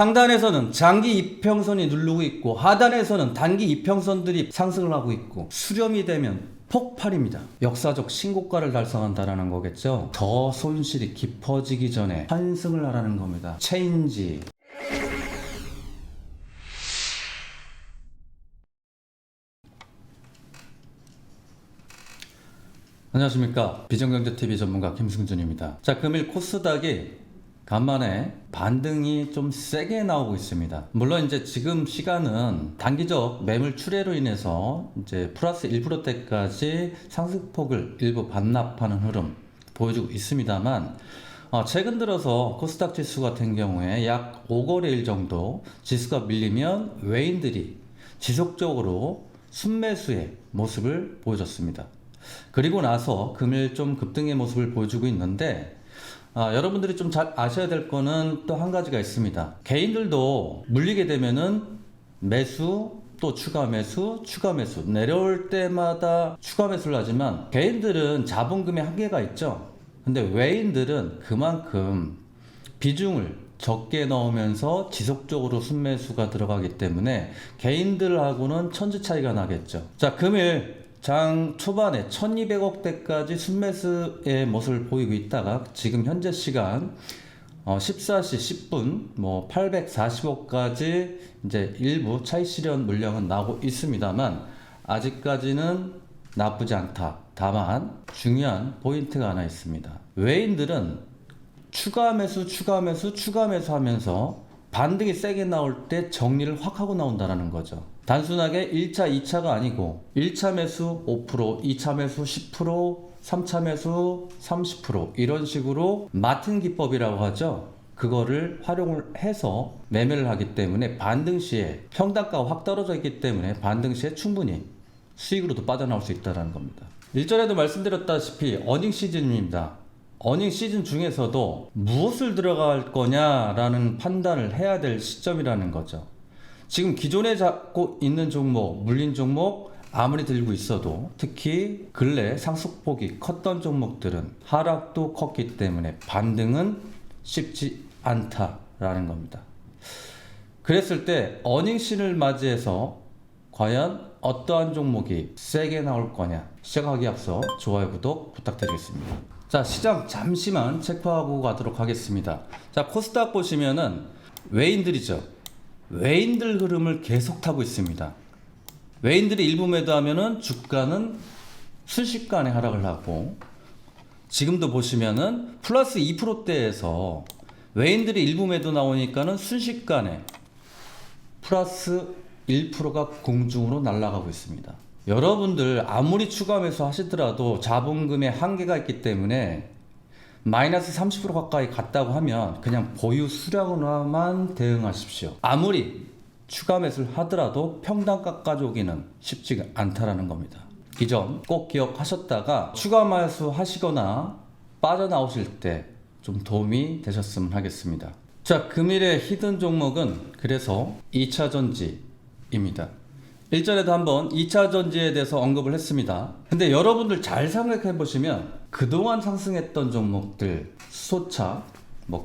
상단에서는 장기 이평선이 누르고 있고 하단에서는 단기 이평선들이 상승을 하고 있고 수렴이 되면 폭발입니다. 역사적 신고가를 달성한다라는 거겠죠. 더 손실이 깊어지기 전에 환승을 하라는 겁니다. 체인지. 안녕하십니까. 비전경제TV 전문가 김승준입니다. 자, 금일 코스닥이 간만에 반등이 좀 세게 나오고 있습니다. 물론 이제 지금 시간은 단기적 매물 출회로 인해서 이제 플러스 1%대까지 상승폭을 일부 반납하는 흐름 보여주고 있습니다만, 최근 들어서 코스닥 지수 같은 경우에 약 5거래일 정도 지수가 밀리면 외인들이 지속적으로 순매수의 모습을 보여줬습니다. 그리고 나서 금일 좀 급등의 모습을 보여주고 있는데, 여러분들이 좀 잘 아셔야 될 거는 또 한 가지가 있습니다. 개인들도 물리게 되면은 매수, 또 추가 매수, 추가 매수, 내려올 때마다 추가 매수를 하지만 개인들은 자본금에 한계가 있죠. 근데 외인들은 그만큼 비중을 적게 넣으면서 지속적으로 순매수가 들어가기 때문에 개인들하고는 천지 차이가 나겠죠. 자, 금일 장 초반에 1200억대까지 순매수의 모습을 보이고 있다가 지금 현재 시간 14시 10분 840억까지 이제 일부 차익 실현 물량은 나오고 있습니다만 아직까지는 나쁘지 않다. 다만 중요한 포인트가 하나 있습니다. 외인들은 추가 매수 하면서 반등이 세게 나올 때 정리를 확 하고 나온다는 거죠. 단순하게 1차, 2차가 아니고 1차 매수 5%, 2차 매수 10%, 3차 매수 30% 이런 식으로 마틴 기법이라고 하죠. 그거를 활용을 해서 매매를 하기 때문에 반등 시에 평단가가 확 떨어져 있기 때문에 반등 시에 충분히 수익으로도 빠져나올 수 있다는 겁니다. 일전에도 말씀드렸다시피 어닝 시즌입니다. 어닝 시즌 중에서도 무엇을 들어갈 거냐라는 판단을 해야 될 시점이라는 거죠. 지금 기존에 잡고 있는 종목, 물린 종목 아무리 들고 있어도 특히 근래 상승폭이 컸던 종목들은 하락도 컸기 때문에 반등은 쉽지 않다라는 겁니다. 그랬을 때 어닝신을 맞이해서 과연 어떠한 종목이 세게 나올 거냐, 시작하기 앞서 좋아요, 구독 부탁드리겠습니다. 자, 시장 잠시만 체크하고 가도록 하겠습니다. 자, 코스닥 보시면은 외인들이죠. 외인들 흐름을 계속 타고 있습니다. 외인들이 일부 매도하면은 주가는 순식간에 하락을 하고, 지금도 보시면은 플러스 2%대에서 외인들이 일부 매도 나오니까는 순식간에 플러스 1%가 공중으로 날아가고 있습니다. 여러분들 아무리 추가 매수 하시더라도 자본금에 한계가 있기 때문에 마이너스 30% 가까이 갔다고 하면 그냥 보유 수량으로만 대응하십시오. 아무리 추가 매수를 하더라도 평단가 가져오기는 쉽지가 않다라는 겁니다. 이 점 꼭 기억하셨다가 추가 매수 하시거나 빠져나오실 때 좀 도움이 되셨으면 하겠습니다. 자, 금일의 히든 종목은 그래서 2차 전지입니다. 일전에도 한번 2차 전지에 대해서 언급을 했습니다. 근데 여러분들 잘 생각해 보시면 그동안 상승했던 종목들, 수소차,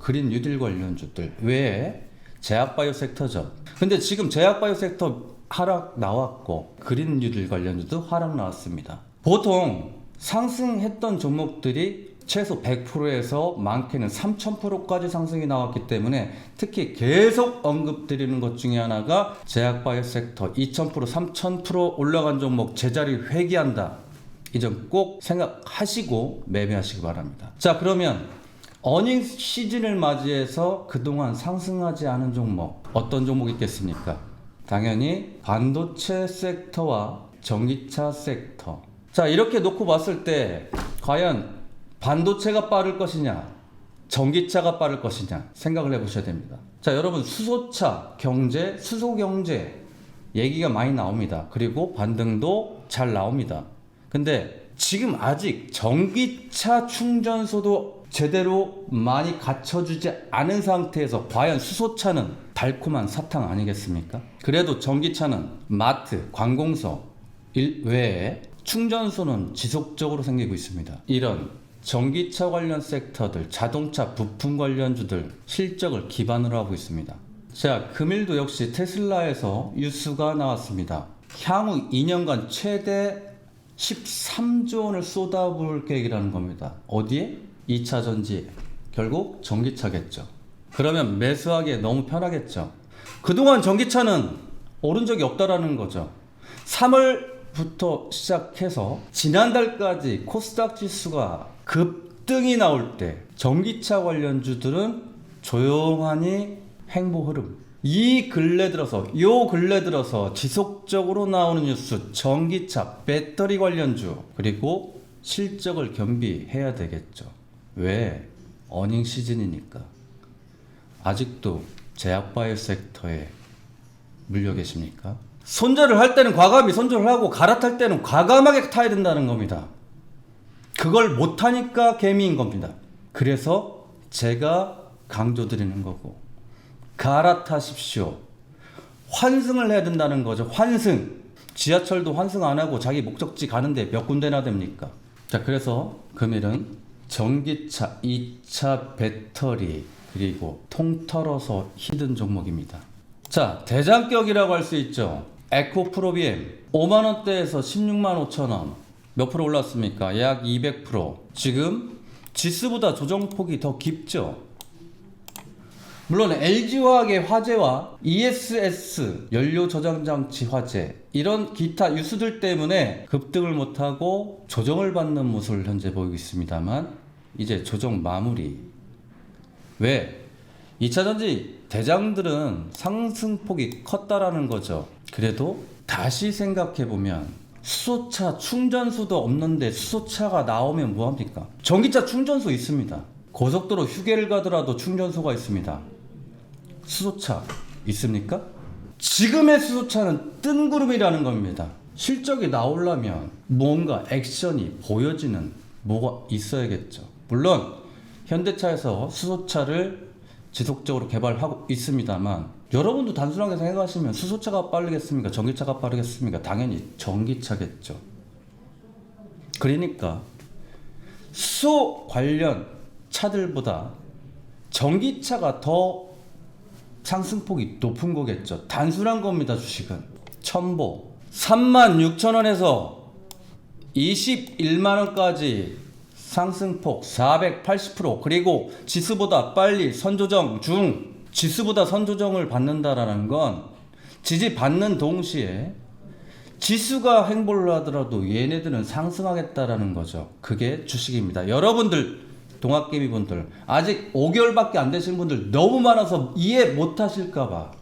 그린 뉴딜 관련주들 외에 제약바이오 섹터죠. 근데 지금 제약바이오 섹터 하락 나왔고 그린 뉴딜 관련주도 하락 나왔습니다. 보통 상승했던 종목들이 최소 100%에서 많게는 3000%까지 상승이 나왔기 때문에 특히 계속 언급드리는 것 중에 하나가 제약바이오 섹터 2000%, 3000% 올라간 종목 제자리 회귀한다. 이 점 꼭 생각하시고 매매하시기 바랍니다. 자, 그러면 어닝 시즌을 맞이해서 그동안 상승하지 않은 종목 어떤 종목이 있겠습니까? 당연히 반도체 섹터와 전기차 섹터. 자, 이렇게 놓고 봤을 때 과연 반도체가 빠를 것이냐, 전기차가 빠를 것이냐 생각을 해보셔야 됩니다. 자, 여러분 수소차 경제, 수소 경제 얘기가 많이 나옵니다. 그리고 반등도 잘 나옵니다. 근데 지금 아직 전기차 충전소도 제대로 많이 갖춰주지 않은 상태에서 과연 수소차는 달콤한 사탕 아니겠습니까? 그래도 전기차는 마트, 관공서 외에 충전소는 지속적으로 생기고 있습니다. 이런 전기차 관련 섹터들, 자동차 부품 관련주들 실적을 기반으로 하고 있습니다. 자, 금일도 역시 테슬라에서 뉴스가 나왔습니다. 향후 2년간 최대 13조 원을 쏟아부을 계획이라는 겁니다. 어디에? 2차 전지. 결국 전기차겠죠. 그러면 매수하기에 너무 편하겠죠. 그동안 전기차는 오른 적이 없다라는 거죠. 3월부터 시작해서 지난달까지 코스닥 지수가 급등이 나올 때 전기차 관련주들은 조용하니 행보 흐름. 요 근래 들어서 지속적으로 나오는 뉴스, 전기차, 배터리 관련주, 그리고 실적을 겸비해야 되겠죠. 왜? 어닝 시즌이니까. 아직도 제약바이오 섹터에 물려 계십니까? 손절을 할 때는 과감히 손절을 하고 갈아탈 때는 과감하게 타야 된다는 겁니다. 그걸 못하니까 개미인 겁니다. 그래서 제가 강조드리는 거고, 갈아타십시오. 환승을 해야 된다는 거죠. 환승. 지하철도 환승 안 하고 자기 목적지 가는데 몇 군데나 됩니까? 자, 그래서 금일은 전기차, 2차 배터리, 그리고 통털어서 히든 종목입니다. 자, 대장격이라고 할 수 있죠. 에코프로비엠 5만원대에서 16만 5천원. 몇 프로 올랐습니까? 약 200%. 지금 지수보다 조정폭이 더 깊죠. 물론 LG화학의 화재와 ESS 연료 저장 장치 화재, 이런 기타 뉴스들 때문에 급등을 못하고 조정을 받는 모습을 현재 보이고 있습니다만, 이제 조정 마무리. 왜? 2차전지 대장들은 상승폭이 컸다라는 거죠. 그래도 다시 생각해보면 수소차 충전소도 없는데 수소차가 나오면 뭐합니까? 전기차 충전소 있습니다. 고속도로 휴게를 가더라도 충전소가 있습니다. 수소차 있습니까? 지금의 수소차는 뜬구름이라는 겁니다. 실적이 나오려면 뭔가 액션이 보여지는 뭐가 있어야겠죠. 물론 현대차에서 수소차를 지속적으로 개발하고 있습니다만, 여러분도 단순하게 생각하시면 수소차가 빠르겠습니까? 전기차가 빠르겠습니까? 당연히 전기차겠죠. 그러니까 수소 관련 차들보다 전기차가 더 상승폭이 높은 거겠죠. 단순한 겁니다. 주식은 첨보 36,000원에서 21만원까지 상승폭 480%. 그리고 지수보다 빨리 선조정 중, 지수보다 선조정을 받는다라는 건 지지받는 동시에 지수가 행보를 하더라도 얘네들은 상승하겠다라는 거죠. 그게 주식입니다. 여러분들 동학개미분들 아직 5개월밖에 안 되신 분들 너무 많아서 이해 못 하실까봐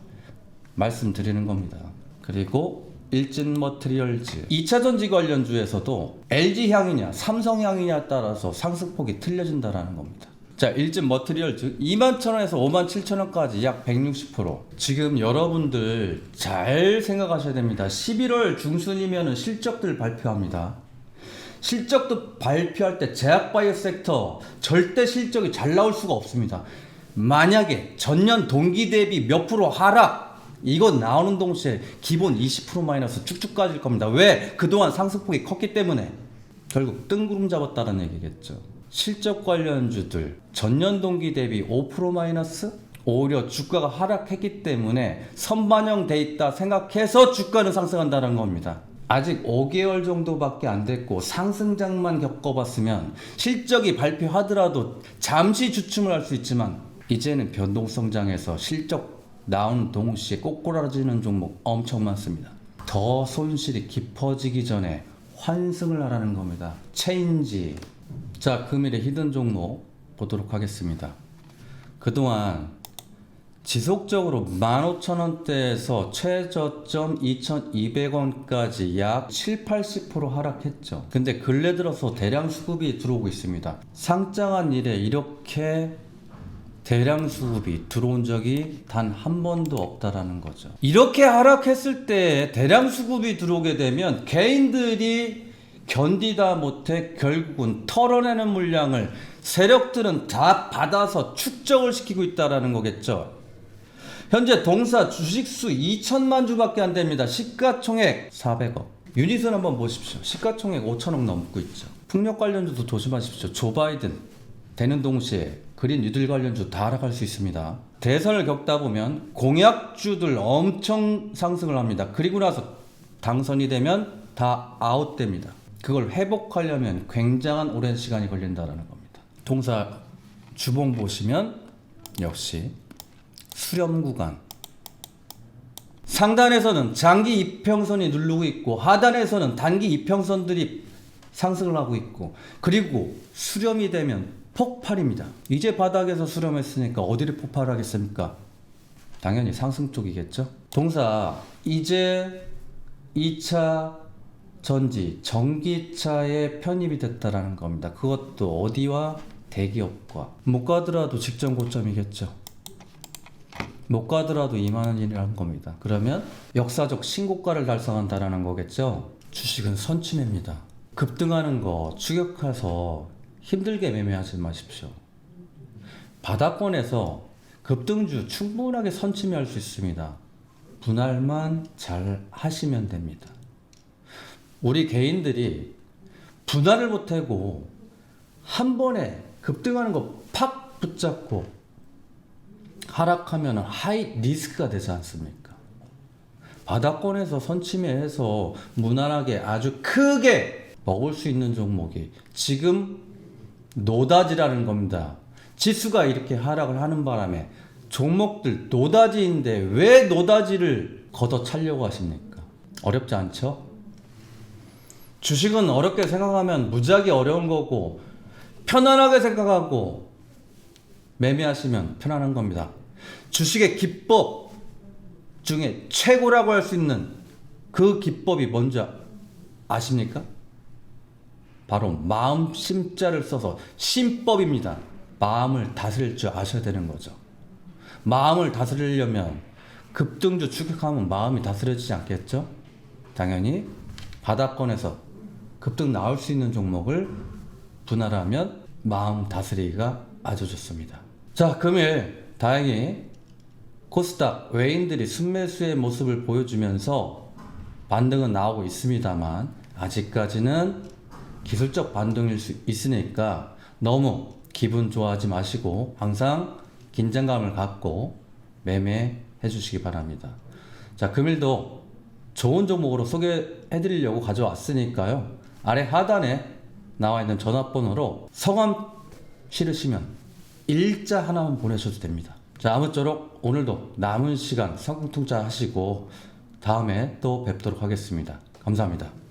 말씀드리는 겁니다. 그리고 일진머티리얼즈 2차전지 관련주에서도 LG향이냐 삼성향이냐에 따라서 상승폭이 틀려진다는 겁니다. 자, 일진머티리얼즈 21,000원에서 57,000원까지 약 160%. 지금 여러분들 잘 생각하셔야 됩니다. 11월 중순이면 실적들 발표합니다. 실적도 발표할 때 제약바이오 섹터 절대 실적이 잘 나올 수가 없습니다. 만약에 전년 동기 대비 몇 프로 하락, 이거 나오는 동시에 기본 20% 마이너스 쭉쭉 가질 겁니다. 왜? 그동안 상승폭이 컸기 때문에. 결국 뜬구름 잡았다는 얘기겠죠. 실적 관련주들 전년 동기 대비 5% 마이너스? 오히려 주가가 하락했기 때문에 선반영돼 있다 생각해서 주가는 상승한다는 겁니다. 아직 5개월 정도밖에 안 됐고 상승장만 겪어봤으면 실적이 발표하더라도 잠시 주춤을 할 수 있지만, 이제는 변동성장에서 실적 나오는 동시에 꼬꾸라지는 종목 엄청 많습니다. 더 손실이 깊어지기 전에 환승을 하라는 겁니다. 체인지. 자, 금일의 히든 종목 보도록 하겠습니다. 그동안 지속적으로 15,000원대에서 최저점 2,200원까지 약 7-80% 하락했죠. 근데 근래 들어서 대량 수급이 들어오고 있습니다. 상장한 이래 이렇게 대량 수급이 들어온 적이 단 한 번도 없다라는 거죠. 이렇게 하락했을 때 대량 수급이 들어오게 되면 개인들이 견디다 못해 결국은 털어내는 물량을 세력들은 다 받아서 축적을 시키고 있다라는 거겠죠. 현재 동사 주식수 2천만 주밖에 안 됩니다. 시가총액 400억. 유닛은 한번 보십시오. 시가총액 5천억 넘고 있죠. 풍력 관련주도 조심하십시오. 조 바이든 되는 동시에 그린 뉴딜 관련주 다 하락할 수 있습니다. 대선을 겪다 보면 공약주들 엄청 상승을 합니다. 그리고 나서 당선이 되면 다 아웃됩니다. 그걸 회복하려면 굉장한 오랜 시간이 걸린다는 겁니다. 동사 주봉 보시면 역시 수렴 구간, 상단에서는 장기 이평선이 누르고 있고 하단에서는 단기 이평선들이 상승을 하고 있고, 그리고 수렴이 되면 폭발입니다. 이제 바닥에서 수렴했으니까 어디를 폭발하겠습니까? 당연히 상승 쪽이겠죠. 동사 이제 2차 전지 전기차에 편입이 됐다라는 겁니다. 그것도 어디와? 대기업과. 못 가더라도 직전 고점이겠죠. 못 가더라도 2만 원이라는 겁니다. 그러면 역사적 신고가를 달성한다라는 거겠죠. 주식은 선취매입니다. 급등하는 거 추격해서 힘들게 매매하지 마십시오. 바닥권에서 급등주 충분하게 선취매할 수 있습니다. 분할만 잘 하시면 됩니다. 우리 개인들이 분할을 못하고 한 번에 급등하는 거 팍 붙잡고 하락하면 하이 리스크가 되지 않습니까? 바닥권에서 선취매해서 무난하게 아주 크게 먹을 수 있는 종목이 지금 노다지라는 겁니다. 지수가 이렇게 하락을 하는 바람에 종목들 노다지인데 왜 노다지를 걷어차려고 하십니까? 어렵지 않죠? 주식은 어렵게 생각하면 무지하게 어려운 거고, 편안하게 생각하고 매매하시면 편안한 겁니다. 주식의 기법 중에 최고라고 할 수 있는 그 기법이 뭔지 아십니까? 바로 마음 심자를 써서 심법입니다. 마음을 다스릴 줄 아셔야 되는 거죠. 마음을 다스리려면 급등주 추격하면 마음이 다스려지지 않겠죠? 당연히 바닥권에서 급등 나올 수 있는 종목을 분할하면 마음 다스리기가 아주 좋습니다. 자, 금일 다행히 코스닥 외인들이 순매수의 모습을 보여주면서 반등은 나오고 있습니다만 아직까지는 기술적 반등일 수 있으니까 너무 기분 좋아하지 마시고 항상 긴장감을 갖고 매매해 주시기 바랍니다. 자, 금일도 좋은 종목으로 소개해 드리려고 가져왔으니까요. 아래 하단에 나와 있는 전화번호로 성함 실으시면 일자 하나만 보내셔도 됩니다. 자, 아무쪼록 오늘도 남은 시간 성공투자 하시고 다음에 또 뵙도록 하겠습니다. 감사합니다.